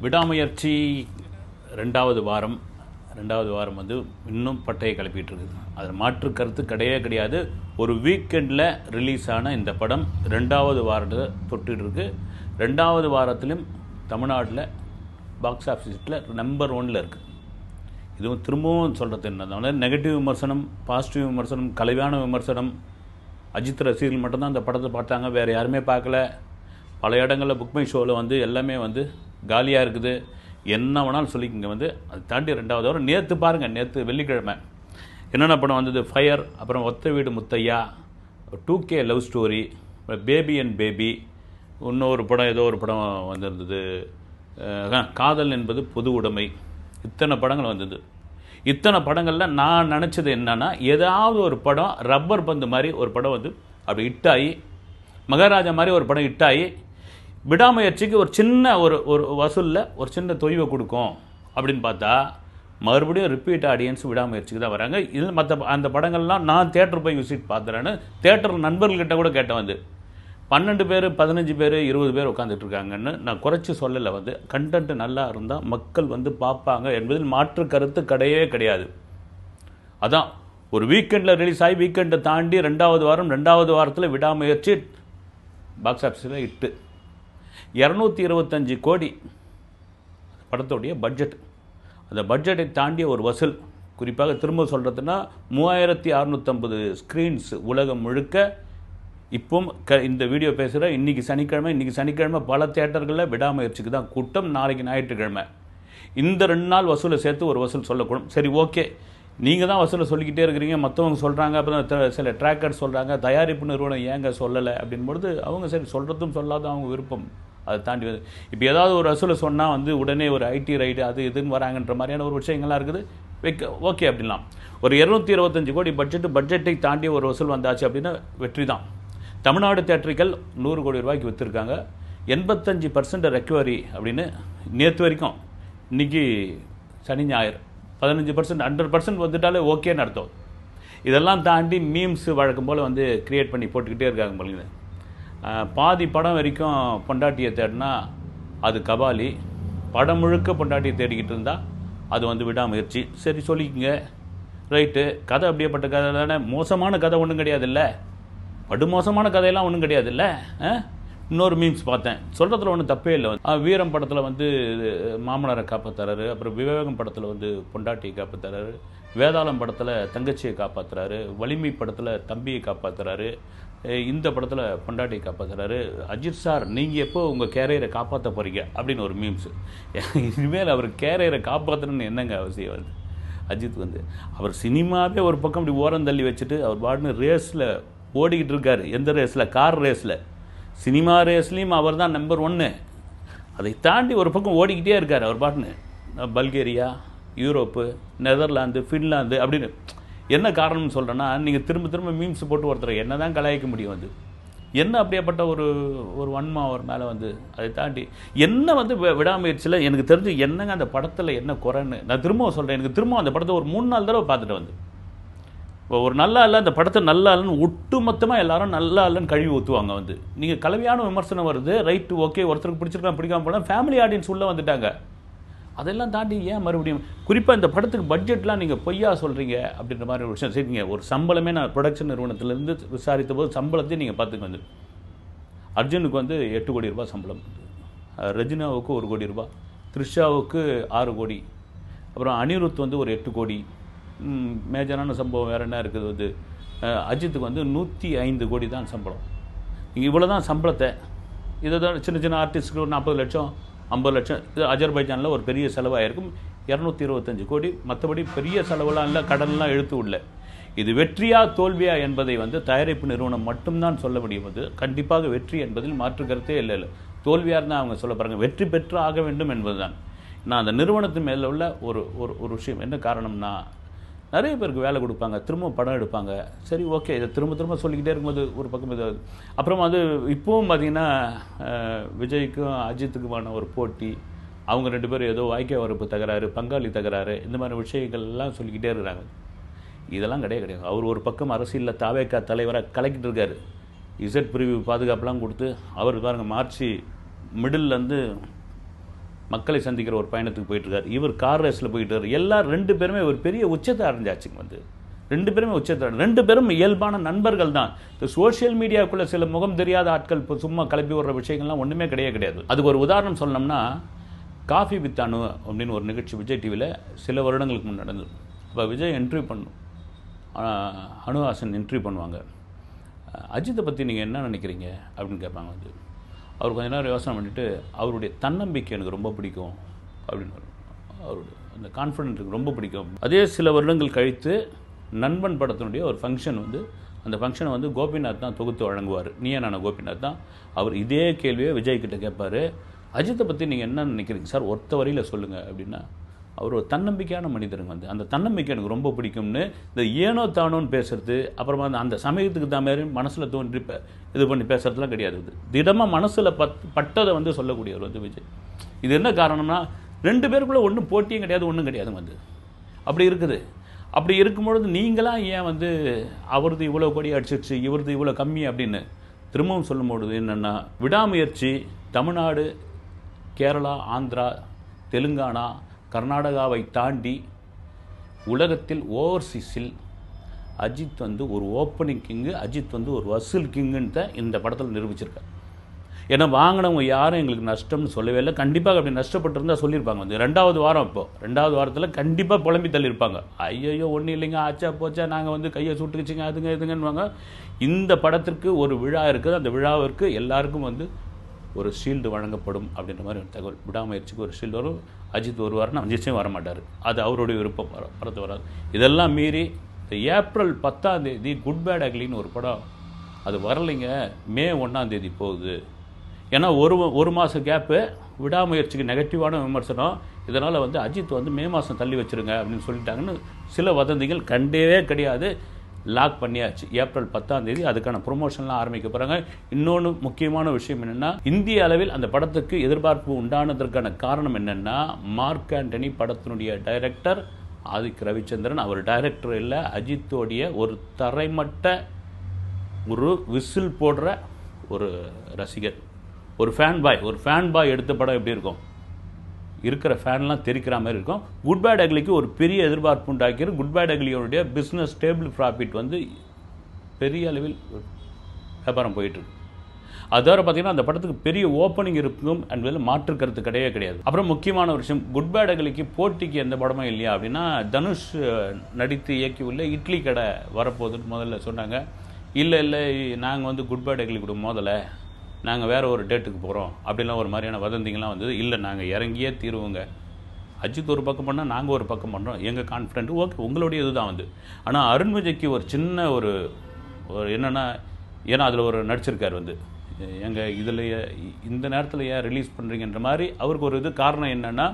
விடாமுயற்சி ரெண்டாவது வாரம் வந்து இன்னும் பட்டையை கிளப்பிட்டு இருக்குது. அதில் மாற்று கருத்து கிடையாது. ஒரு வீக்கெண்டில் ரிலீஸ் ஆன இந்த படம் ரெண்டாவது வாரத்தை தொட்டுட்டு இருக்கு. ரெண்டாவது வாரத்திலும் தமிழ்நாட்டில் பாக்ஸ் ஆஃபீஸில் நம்பர் 1ல் இருக்குது. இதுவும் திரும்பவும் சொல்கிறது என்ன, நெகட்டிவ் விமர்சனம், பாசிட்டிவ் விமர்சனம், கலவையான விமர்சனம். அஜித் ரசிகர்கள் மட்டும்தான் அந்த படத்தை பார்த்தாங்க, வேறு யாருமே பார்க்கல. பல இடங்களில் புக் மை ஷோவில் எல்லாமே காலியாக இருக்குது. என்ன வேணாலும் சொல்லிக்கங்க. அதை தாண்டி ரெண்டாவது வாரம் நேற்று பாருங்கள், நேற்று வெள்ளிக்கிழமை என்னென்ன படம் வந்தது? ஃபயர், அப்புறம் ஒத்த வீடு Muthaiya, 2K love story, baby and baby, இன்னொரு படம் ஏதோ ஒரு படம் வந்திருந்தது, காதல் என்பது பொது உடைமை. இத்தனை படங்கள் வந்தது. இத்தனை படங்களில் நான் நினச்சது என்னன்னா, ஏதாவது ஒரு படம் ரப்பர் பந்து மாதிரி ஒரு படம் அப்படி ஹிட்டாகி, மகாராஜா மாதிரி ஒரு படம் ஹிட்டாகி விடாமுயற்சிக்கு ஒரு சின்ன ஒரு வசூலில் ஒரு சின்ன தொய்வை கொடுக்கும் அப்படின்னு பார்த்தா, மறுபடியும் ரிப்பீட் ஆடியன்ஸ் விடாமுயற்சிக்கு தான் வராங்க. இதில் மற்ற அந்த படங்கள்லாம் நான் தேட்டர் போய் விசிட் பார்த்துறேன்னு தேட்டர் நண்பர்கள்கிட்ட கூட கேட்டேன். 12 பேர், 15 பேர், 20 பேர் உட்காந்துட்டு இருக்காங்கன்னு நான் குறைச்சி சொல்லலை. கண்டென்ட் நல்லா இருந்தால் மக்கள் பார்ப்பாங்க என்பதில் மாற்று கருத்து கிடையாது. அதான் ஒரு வீக்கெண்டில் ரிலீஸ் ஆகி வீக்கெண்டை தாண்டி ரெண்டாவது வாரத்தில் விடாமுயற்சி பாக்ஸ் ஆஃபீஸில் இட்டு 225 கோடி படத்துடைய பட்ஜெட். அந்த பட்ஜெட்டை தாண்டிய ஒரு வசூல். குறிப்பாக திரும்ப சொல்கிறதுனா 3650 ஸ்க்ரீன்ஸ் உலகம் முழுக்க. இப்போ இந்த வீடியோ பேசுகிற இன்றைக்கி சனிக்கிழமை பல தேட்டர்களில் விடாமுயற்சிக்கு தான் கூட்டம். நாளைக்கு ஞாயிற்றுக்கிழமை. இந்த 2 நாள் வசூலை சேர்த்து ஒரு வசூல் சொல்லக்கூடும். சரி, ஓகே, நீங்கள் தான் வசூலை சொல்லிக்கிட்டே இருக்கிறீங்க, மற்றவங்க சொல்கிறாங்க, அப்புறம் சில ட்ராக்கர் சொல்கிறாங்க, தயாரிப்பு நிறுவனம் ஏங்க சொல்லலை அப்படின்பொழுது அவங்க சரி சொல்கிறதும் சொல்லாத அவங்க விருப்பம். அதை தாண்டி இப்போ ஏதாவது ஒரு வசூலை சொன்னால் உடனே ஒரு ஐடி ரைடு அது இதுன்னு வராங்கன்ற மாதிரியான ஒரு விஷயங்கள்லாம் இருக்குது. ஓகே அப்படின்லாம். ஒரு 225 கோடி பட்ஜெட்டை தாண்டி ஒரு வசூல் வந்தாச்சு அப்படின்னா வெற்றி தான். தமிழ்நாடு தேட்டர்கள் 100 கோடி ரூபாய்க்கு விற்றுருக்காங்க. 85% ரெக்கவரி அப்படின்னு நேற்று வரைக்கும். இன்றைக்கி சனி ஞாயிறு 15%, 100% வந்துட்டாலே ஓகேன்னு அர்த்தம். இதெல்லாம் தாண்டி மீம்ஸ் வழக்கம் போல் க்ரியேட் பண்ணி போட்டுக்கிட்டே இருக்காங்க போல. பாதி படம் வரைக்கும் பொண்டாட்டியை தேடினா அது கபாலி, படம் முழுக்க பொண்டாட்டியை தேடிக்கிட்டு இருந்தால் அது விடாமுயற்சி. சரி சொல்லிக்கங்க, ரைட்டு. கதை அப்படியேப்பட்ட கதை தானே, மோசமான கதை ஒன்றும் கிடையாதுல்ல, படுமோசமான கதையெல்லாம் ஒன்றும் கிடையாதுல்ல. இன்னொரு மீம்ஸ் பார்த்தேன், சொல்கிறதுல ஒன்றும் தப்பே இல்லை. வீரம் படத்தில் மாமனாரை காப்பாற்றுறாரு, அப்புறம் விவேகம் படத்தில் பொண்டாட்டியை காப்பாற்றுறாரு, வேதாளம் படத்தில் தங்கச்சியை காப்பாற்றுறாரு, வலிமை படத்தில் தம்பியை காப்பாற்றுறாரு, இந்த படத்தில் பொண்டாட்டியை காப்பாற்றுறாரு. அஜித் சார், நீங்கள் எப்போ உங்கள் கேரியரை காப்பாற்ற போகிறீங்க அப்படின்னு ஒரு மீம்ஸ். இனிமேல் அவர் கேரியரை காப்பாற்றணுன்னு என்னங்க அவசியம்? அஜித் அவர் சினிமாவே ஒரு பக்கம் இப்படி ஓரம் தள்ளி வச்சுட்டு அவர் பாட்டுன்னு ரேஸில் ஓடிக்கிட்டு இருக்காரு. எந்த ரேஸில்? கார் ரேஸில். சினிமா ரேஸ்லேயும் அவர் தான் நம்பர் 1. அதை தாண்டி ஒரு பக்கம் ஓடிக்கிட்டே இருக்கார் அவர் பாட்டுன்னு. பல்கேரியா, யூரோப்பு, நெதர்லாந்து, ஃபின்லாந்து அப்படின்னு. என்ன காரணம்னு சொல்கிறேன்னா, நீங்கள் திரும்ப மீம்ஸ் போட்டு ஒருத்தரை என்ன தான் கலாய்க்க முடியும்? என்ன அப்படியேப்பட்ட ஒரு வன்மா அவர் மேலே அதை தாண்டி என்ன விடாமுயற்சியில் எனக்கு தெரிஞ்சு என்னங்க அந்த படத்தில் என்ன குறைன்னு நான் திரும்பவும் சொல்கிறேன். எனக்கு திரும்ப அந்த படத்தை ஒரு 3-4 தடவை பார்த்துட்டு இப்போ ஒரு நல்லா இல்லை, அந்த படத்தை நல்லா இல்லைன்னு ஒட்டு மொத்தமாக எல்லாரும் நல்லா இல்லைன்னு கழுவி ஊற்றுவாங்க. நீங்கள் கலவையான விமர்சனம் வருது, ரைட்டு, ஓகே, ஒருத்தருக்கு பிடிச்சிருக்கலாம், பிடிக்காம போனால் ஃபேமிலி ஆடியன்ஸ் உள்ளே வந்துட்டாங்க. அதெல்லாம் தாண்டி ஏன் மறுபடியும் குறிப்பாக இந்த படத்துக்கு பட்ஜெட்லாம் நீங்கள் பொய்யா சொல்கிறீங்க அப்படின்ற மாதிரி ஒரு விஷயம். சரிங்க, ஒரு சம்பளமே நான் ப்ரொடக்ஷன் நிறுவனத்திலேருந்து விசாரித்த போது சம்பளத்தையும் நீங்கள் பார்த்துக்க. அர்ஜுனுக்கு 8 கோடி ரூபாய் சம்பளம், ரெஜினாவுக்கு 1 கோடி ரூபாய், த்ரிஷாவுக்கு 6 கோடி, அப்புறம் அனிருத் ஒரு 8 கோடி. மேஜரான சம்பவம் வேறு என்ன இருக்குது? அஜித்துக்கு 105 கோடி தான் சம்பளம். நீங்கள் இவ்வளோ தான் சம்பளத்தை, இதை தான் சின்ன ஆர்டிஸ்ட்டுக்கு ஒரு 40 லட்சம், 50 லட்சம். இது அஜர்பைஜானில் ஒரு பெரிய செலவாயிருக்கும், 225 கோடி. மற்றபடி பெரிய செலவெல்லாம் இல்லை, கடன்லாம் இழுத்து உள்ள. இது வெற்றியா தோல்வியா என்பதை தயாரிப்பு நிறுவனம் மட்டும்தான் சொல்ல முடியும். கண்டிப்பாக வெற்றி என்பதில் மாற்று கருத்தே இல்லை. தோல்வியாக இருந்தால் அவங்க சொல்ல பாருங்கள், வெற்றி பெற்று ஆக வேண்டும் என்பது தான். நான் அந்த நிறுவனத்தின் மேலே உள்ள ஒரு விஷயம் என்ன காரணம்னா, நிறைய பேருக்கு வேலை கொடுப்பாங்க, திரும்ப படம் எடுப்பாங்க. சரி, ஓகே, இதை திரும்ப சொல்லிக்கிட்டே இருக்கும்போது ஒரு பக்கம் இது. அப்புறம் இப்போவும் பார்த்திங்கன்னா விஜய்க்கும் அஜித்துக்குமான ஒரு போட்டி. அவங்க 2 பேரும் ஏதோ வாய்க்கை வரப்பு தகராறு, பங்காளி தகராறு, இந்த மாதிரி விஷயங்கள்லாம் சொல்லிக்கிட்டே இருக்கிறாங்க. இதெல்லாம் கிடையாது. அவர் ஒரு பக்கம் அரசியலில் தாவேக்கா தலைவராக கலக்கிட்டு இருக்காரு. இசட் பிரிவு பாதுகாப்புலாம் கொடுத்து அவர் பாருங்கள், மார்ச் மிடில்லேருந்து மக்களை சந்திக்கிற ஒரு பயணத்துக்கு போயிட்டுருக்காரு, இவர் கார் ரேஸில் போயிட்டுருக்காரு. எல்லாரும் 2 பேருமே ஒரு பெரிய உச்சத்தை அடைஞ்சாச்சுங்க. 2 பேருமே உச்சத்தை 2 பேரும் இயல்பான நண்பர்கள் தான். இந்த சோஷியல் மீடியாவுக்குள்ளே சில முகம் தெரியாத ஆட்கள் இப்போ சும்மா கிளப்பி விடுற விஷயங்கள்லாம் ஒன்றுமே கிடையாது. அதுக்கு ஒரு உதாரணம் சொல்லணும்னா, காஃபி வித் அனு அப்படின்னு ஒரு நிகழ்ச்சி விஜய் டிவியில் சில வருடங்களுக்கு முன் நடந்தது. இப்போ விஜய் என்ட்ரி பண்ணும், அனுஹாசன் என்ட்ரி பண்ணுவாங்க. அஜித்தை பற்றி நீங்கள் என்ன நினைக்கிறீங்க அப்படின்னு கேட்பாங்க. அவர் கொஞ்ச நேரம் யோசனை பண்ணிவிட்டு, அவருடைய தன்னம்பிக்கை எனக்கு ரொம்ப பிடிக்கும் அப்படின்னு, அவருடைய அந்த கான்ஃபிடென்ட் எனக்கு ரொம்ப பிடிக்கும். அதே சில வருடங்கள் கழித்து நண்பன் படத்தினுடைய ஒரு ஃபங்க்ஷன் அந்த ஃபங்க்ஷனை கோபிநாத் தான் தொகுத்து வழங்குவார். நீயா நானா கோபிநாத் தான். அவர் இதே கேள்வியை விஜய் கிட்ட கேட்பார், அஜித்தை பற்றி நீங்கள் என்ன நினைக்கிறீங்க சார், ஒத்த வரியில் சொல்லுங்கள் அப்படின்னா, அவர் ஒரு தன்னம்பிக்கையான மனிதருங்க. அந்த தன்னம்பிக்கை எனக்கு ரொம்ப பிடிக்கும்னு இந்த ஏனோ தானோன்னு பேசுறது, அப்புறமா அந்த சமயத்துக்கு தான் மாதிரி மனசில் தோன்றி இது பண்ணி பேசுறதுலாம் கிடையாது. திடமாக மனசில் பட்டதை சொல்லக்கூடியவர் விஜய். இது என்ன காரணம்னா, 2 பேருக்குள்ளே ஒன்றும் போட்டியும் கிடையாது, ஒன்றும் கிடையாது. அப்படி இருக்குது. அப்படி இருக்கும்பொழுது நீங்களாம் ஏன் அவரது இவ்வளோ கொடி அடிச்சிடுச்சு, இவரது இவ்வளோ கம்மி அப்படின்னு திரும்பவும் சொல்லும்பொழுது என்னென்னா, விடாமுயற்சி தமிழ்நாடு, கேரளா, ஆந்திரா, தெலுங்கானா, கர்நாடகாவை தாண்டி உலகத்தில் ஓவர்சீஸில் அஜித் ஒரு ஓப்பனிங் கிங்கு, அஜித் ஒரு வசூல் கிங்குன்னு தான் இந்த படத்தில் நிரூபிச்சிருக்கார். ஏன்னா வாங்கினவங்க யாரும் எங்களுக்கு நஷ்டம்னு சொல்லவே இல்லை. கண்டிப்பாக அப்படி நஷ்டப்பட்டிருந்தால் சொல்லியிருப்பாங்க. 2வது வாரம், இப்போது 2வது வாரத்தில் கண்டிப்பாக புலம்பி தள்ளியிருப்பாங்க. ஐயோ ஒன்றும் இல்லைங்க, ஆச்சா போச்சா, நாங்கள் கையை சுட்டுக்குச்சிங்க, அதுங்க இதுங்கன்னுவாங்க. இந்த படத்திற்கு ஒரு விழா இருக்குது. அந்த விழாவிற்கு எல்லாருக்கும் ஒரு ஷீல்டு வழங்கப்படும் அப்படின்ற மாதிரி ஒரு தகவல். விடாமுயற்சிக்கு ஒரு ஷீல்டு வரும். அஜித் வருவார்னா நிச்சயம் வரமாட்டார், அது அவருடைய விருப்பம், படத்து வராது. இதெல்லாம் மீறி ஏப்ரல் 10ஆம் தேதி குட் பேட் அக்லின்னு ஒரு படம், அது வரலைங்க, மே 1ஆம் தேதி போகுது. ஏன்னா ஒரு மாதம் கேப்பு, விடாமுயற்சிக்கு நெகட்டிவான விமர்சனம். இதனால் அஜித் மே மாதம் தள்ளி வச்சுருங்க அப்படின்னு சொல்லிட்டாங்கன்னு சில வதந்திகள் கண்டவே கிடையாது. லாக் பண்ணியாச்சு. ஏப்ரல் 10ஆம் தேதி அதுக்கான ப்ரொமோஷன்லாம் ஆரம்பிக்க போகிறாங்க. இன்னொன்று முக்கியமான விஷயம் என்னென்னா, இந்திய அளவில் அந்த படத்துக்கு எதிர்பார்ப்பு உண்டானதற்கான காரணம் என்னென்னா, மார்க் ஆண்டனி படத்தினுடைய டைரக்டர் ஆதிக் ரவிச்சந்திரன், அவர் டைரக்டர் இல்லை, அஜித்தோடைய ஒரு தரைமட்ட ஒரு விசில் போடுற ஒரு ரசிகர், ஒரு ஃபேன் பாய் எடுத்த படம் எப்படி இருக்கும், இருக்கிற ஃபேன்லாம் தெரிக்கிற மாதிரி இருக்கும். குட் பேட் அக்லிக்கு ஒரு பெரிய எதிர்பார்ப்பு உண்டாக்கிற குட் பேட் அக்லியோடைய பிஸ்னஸ் டேபிள் ப்ராஃபிட் பெரிய அளவில் வியாபாரம் போயிட்டுருக்கு. அதோட பார்த்தீங்கன்னா அந்த படத்துக்கு பெரிய ஓப்பனிங் இருக்கும் என்பதில் மாற்று கருத்து கிடையாது. அப்புறம் முக்கியமான ஒரு விஷயம், குட் பேட் அக்லிக்கு போட்டிக்கு எந்த படமும் இல்லையா அப்படின்னா, தனுஷ் நடித்து இயக்கி உள்ள இட்லி கடை வரப்போகுதுன்னு முதல்ல சொன்னாங்க. இல்லை நாங்கள் குட் பேட் அக்லி கூட மோதலை, நாங்கள் வேறு ஒரு டேட்டுக்கு போகிறோம் அப்படின்லாம் ஒரு மாதிரியான வதந்திங்கள்லாம் இல்லை, நாங்கள் இறங்கியே தீருவோங்க. அஜித் ஒரு பக்கம் பண்ணால் நாங்கள் ஒரு பக்கம் பண்ணுறோம், எங்கள் கான்ஃபிடென்ட் ஓகே, உங்களுடைய இது தான் ஆனால் அருண் விஜய்க்கு ஒரு சின்ன ஒரு என்னென்னா, ஏன்னா அதில் ஒரு நடிச்சிருக்கார் எங்கள் இதில் இந்த நேரத்தில் ஏன் ரிலீஸ் பண்ணுறீங்கன்ற மாதிரி அவருக்கு ஒரு இது காரணம் என்னென்னா,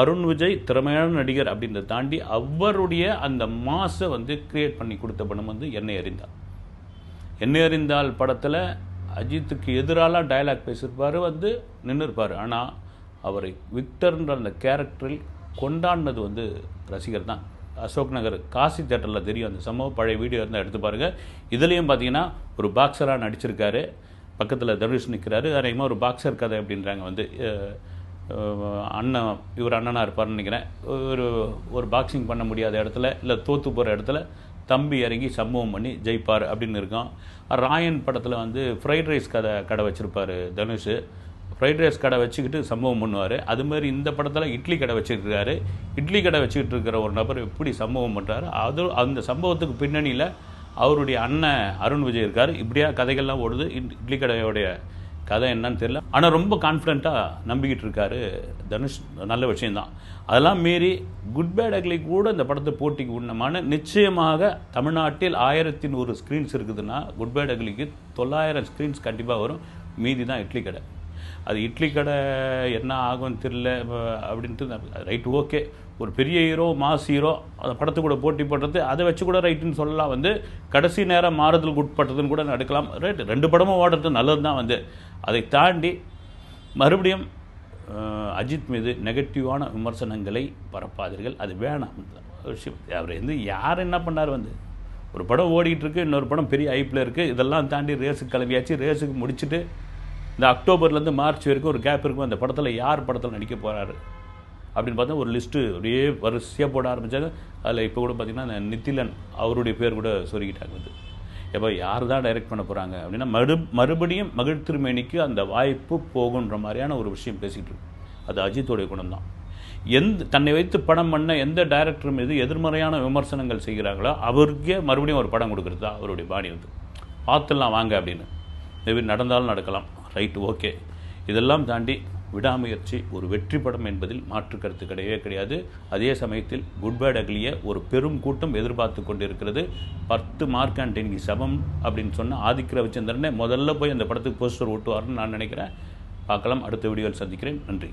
அருண் விஜய் திறமையான நடிகர் அப்படின்றத தாண்டி அவருடைய அந்த மாஸை கிரியேட் பண்ணி கொடுத்த படம் என்னை அறிந்தால் படத்தில் அஜித்துக்கு எதிராலாம் டயலாக் பேசியிருப்பார், நின்று இருப்பார். ஆனால் அவரை விக்டர்ன்ற அந்த கேரக்டரில் கொண்டாடினது ரசிகர் தான். அசோக் நகர் காசி தேட்டரில் தெரியும் அந்த சம்பவம், பழைய வீடியோ இருந்தால் எடுத்து பாருங்கள். இதுலேயும் பார்த்தீங்கன்னா ஒரு பாக்ஸராக நடிச்சிருக்காரு, பக்கத்தில் தனுஷ் நிற்கிறாரு. அதிகமாக ஒரு பாக்ஸர் கதை அப்படின்றாங்க. இவர் அண்ணனாக இருப்பார்னு நினைக்கிறேன். ஒரு பாக்ஸிங் பண்ண முடியாத இடத்துல, இல்லை தோற்று போகிற இடத்துல தம்பி இறங்கி சம்பவம் பண்ணி ஜெயிப்பார் அப்படின்னு இருக்கும். ராயன் படத்தில் ஃப்ரைட் ரைஸ் கடை வச்சுருப்பார் தனுஷ், ஃப்ரைட் ரைஸ் கடை வச்சுக்கிட்டு சம்பவம் பண்ணுவார். அதுமாதிரி இந்த படத்தில் இட்லி கடை வச்சுருக்காரு. இட்லி கடை வச்சுக்கிட்டு இருக்கிற ஒரு நபர் எப்படி சம்பவம் பண்ணுறாரு, அந்த சம்பவத்துக்கு பின்னணியில் அவருடைய அண்ணன் அருண் விஜய் இருக்கார். இப்படியா கதைகள்லாம் ஓடுது. இட்லி கடையோடைய கதை என்னன்னு தெரியல, ஆனால் ரொம்ப கான்ஃபிடென்ட்டாக நம்பிக்கிட்டு இருக்காரு தனுஷ். நல்ல விஷயந்தான். அதெல்லாம் மீறி குட் பேட் அக்லி கூட இந்த படத்தை போட்டிக்கு உண்ணமான நிச்சயமாக தமிழ்நாட்டில் 1100 ஸ்க்ரீன்ஸ் இருக்குதுன்னா குட் பேட் அக்லிக்கு 900 ஸ்க்ரீன்ஸ் கண்டிப்பாக வரும். மீதி தான் இட்லி கடை. அது இட்லி கடை என்ன ஆகும்னு தெரியல அப்படின்ட்டு ரைட் ஓகே. ஒரு பெரிய ஹீரோ, மாஸ் ஹீரோ, அந்த படத்தை கூட போட்டி போடுறது, அதை வச்சு கூட ரைட்டுன்னு சொல்லலாம். கடைசி நேரம் மாறுதலுக்கு உட்பட்டதுன்னு கூட நடக்கலாம். ரைட், 2 படமும் ஓடுறது நல்லது தான். அதை தாண்டி மறுபடியும் அஜித் மீது நெகட்டிவான விமர்சனங்களை பரப்பாதீர்கள், அது வேணாம் விஷயம். அவர் யார் என்ன பண்ணார், ஒரு படம் ஓடிக்கிட்டு இருக்கு, இன்னொரு படம் பெரிய ஐப்பில் இருக்குது. இதெல்லாம் தாண்டி ரேஸுக்கு கிளம்பியாச்சு. ரேஸுக்கு முடிச்சுட்டு இந்த அக்டோபர்லேருந்து மார்ச் வரைக்கும் ஒரு கேப் இருக்கும். அந்த படத்தில் யார் படத்தில் நடிக்க போகிறாரு அப்படின்னு பார்த்தா ஒரு லிஸ்ட்டு அப்படியே வரிசையாக போட ஆரம்பித்தாங்க. அதில் இப்போ கூட பார்த்திங்கன்னா நித்திலன் அவருடைய பேர் கூட சொருகிட்டாங்க. வந்து எப்போ யார் தான் டைரக்ட் பண்ண போகிறாங்க அப்படின்னா மறுபடியும் மகிழ் திருமேனிக்கு அந்த வாய்ப்பு போகுன்ற மாதிரியான ஒரு விஷயம் பேசிகிட்டு இருக்கு. அது அஜித்தோடைய குணம் தான். தன்னை வைத்து படம் பண்ண எந்த டைரக்டர் மீது எதிர்மறையான விமர்சனங்கள் செய்கிறாங்களோ அவருக்கே மறுபடியும் ஒரு படம் கொடுக்குறது தான் அவருடைய பாணி. வந்து பார்த்துடலாம் வாங்க அப்படின்னு. மேபி நடந்தாலும் நடக்கலாம், ரைட், ஓகே. இதெல்லாம் தாண்டி விடாமுயற்சி ஒரு வெற்றி படம் என்பதில் மாற்று கருத்து கிடையவே கிடையாது. அதே சமயத்தில் குட் பேட் அக்லியை ஒரு பெரும் கூட்டம் எதிர்பார்த்து கொண்டிருக்கிறது. 10 மார்க்கான்டனிக்கு சமம் அப்படின்னு சொன்ன ஆதித்ய ரவிச்சந்திரனே முதல்ல போய் அந்த படத்துக்கு போஸ்டர் ஓட்டுவார்னு நான் நினைக்கிறேன். பார்க்கலாம். அடுத்த வீடியோவில் சந்திக்கிறேன். நன்றி.